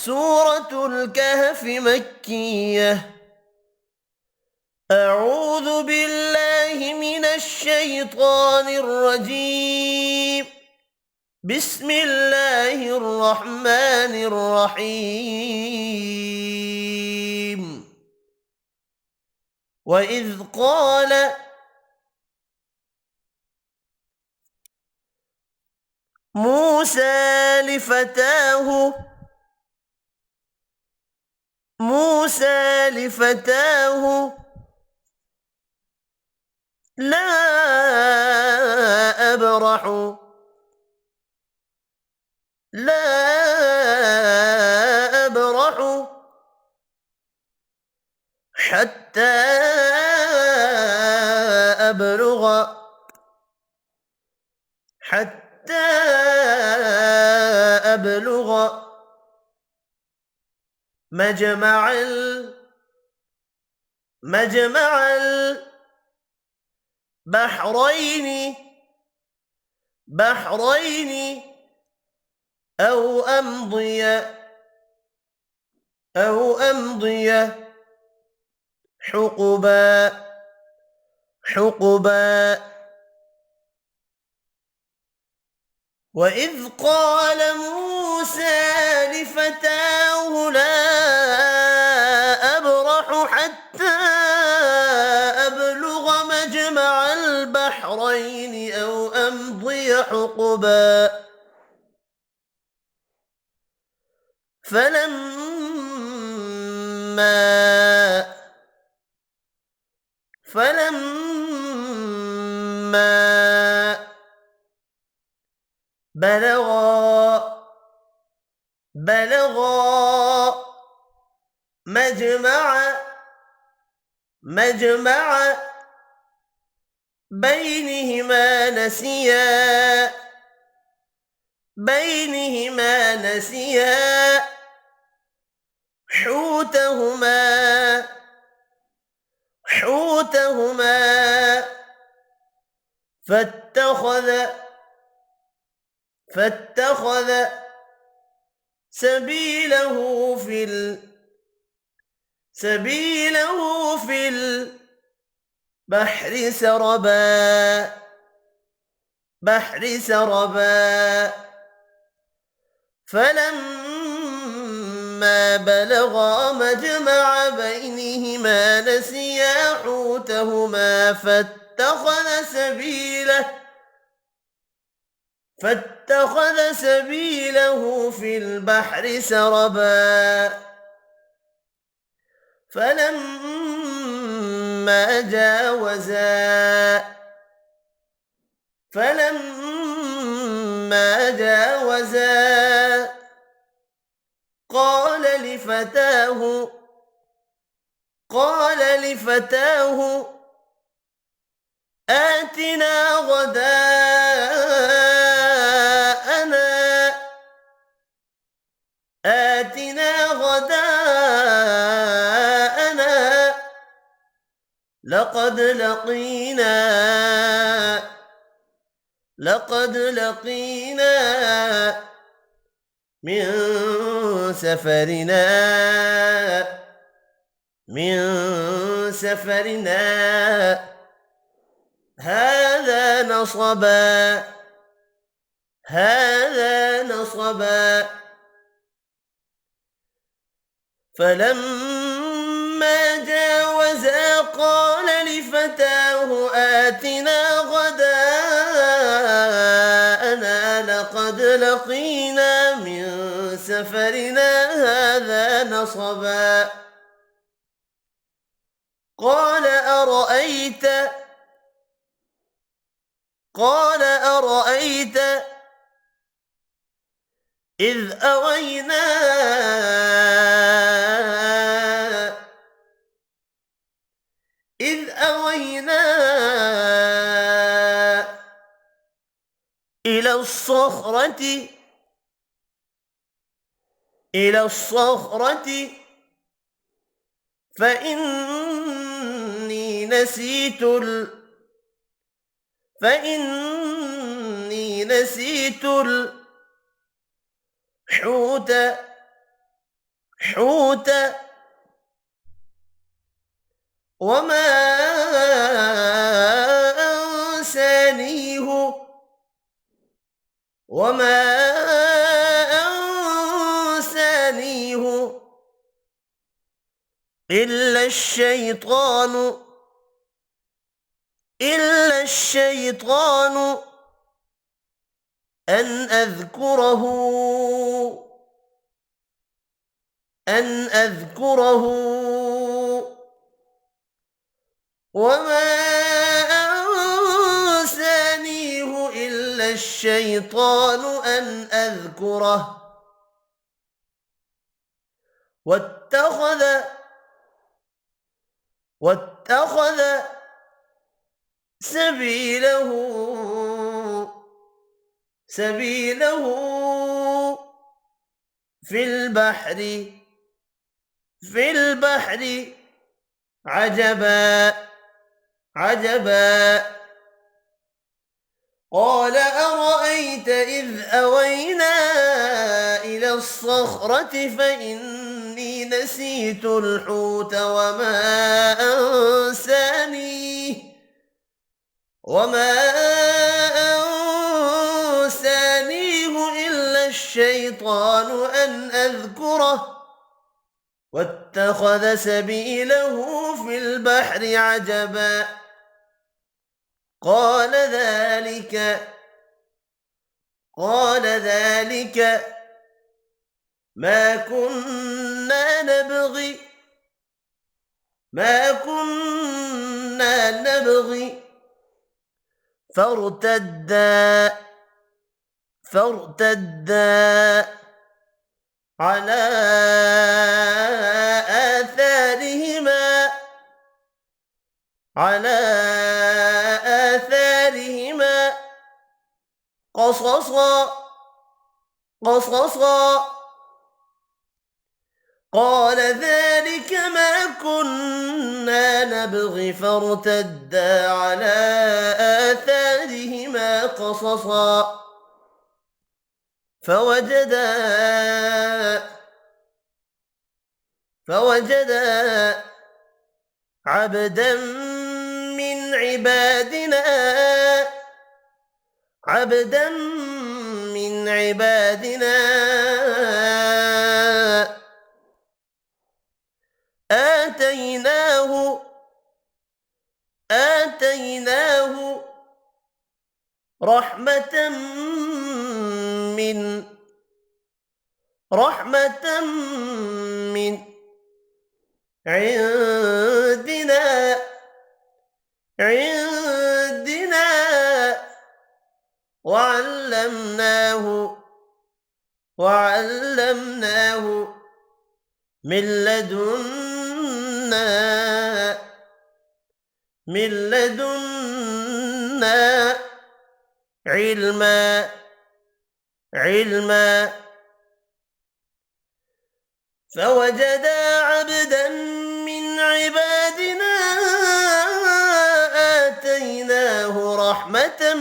سورة الكهف مكية. أعوذ بالله من الشيطان الرجيم. بسم الله الرحمن الرحيم. وإذ قال موسى لفتاه لا أبرح حتى أبلغ مجمع البحرين أو أمضي حقبا. وإذ قال موسى لفتاه لا أبرح حتى أبلغ مجمع البحرين أو أمضي حقبا فلما بلغا مجمع بينهما نسيا حوتهما فاتخذ سبيله في البحر سربا. فلما بلغا مجمع بينهما نسيا حوتهما فاتخذ سبيله في البحر سربا. فلما جاوزا قال لفتاه آتنا غداءنا لقد لقينا من سفرنا هذا نصبا. فلما جاوزا قال لفتاه آتنا غداءنا لقد لقينا من سفرنا هذا نصبا. قال أرأيت إذ أوينا إلى الصخرة فإني نسيت الحوت حوتا وما أنسانيه وما أنسانيه إلا الشيطان أن أذكره وما أنسانيه إلا الشيطان أن أذكره واتخذ سبيله في البحر عجبا قال أرأيت إذ أوينا إلى الصخرة فإني نسيت الحوت وما أنسانيه إلا الشيطان أن أذكره واتخذ سبيله في البحر عجبا قال ذلك ما كنا نبغي فارتدا على آثارهما قصصا قال ذلك ما كنا نبغي فارتدا على آثارهما قصصا فوجدا عبدا من عبادنا آتيناه رحمة من عندنا وعلمناه من لدنا علما فوجدا عبدا من عبادنا آتيناه رحمة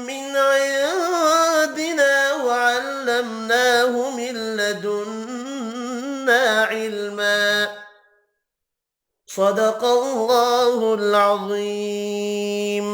من عندنا وعلمناه من لدنا علما صدق الله العظيم.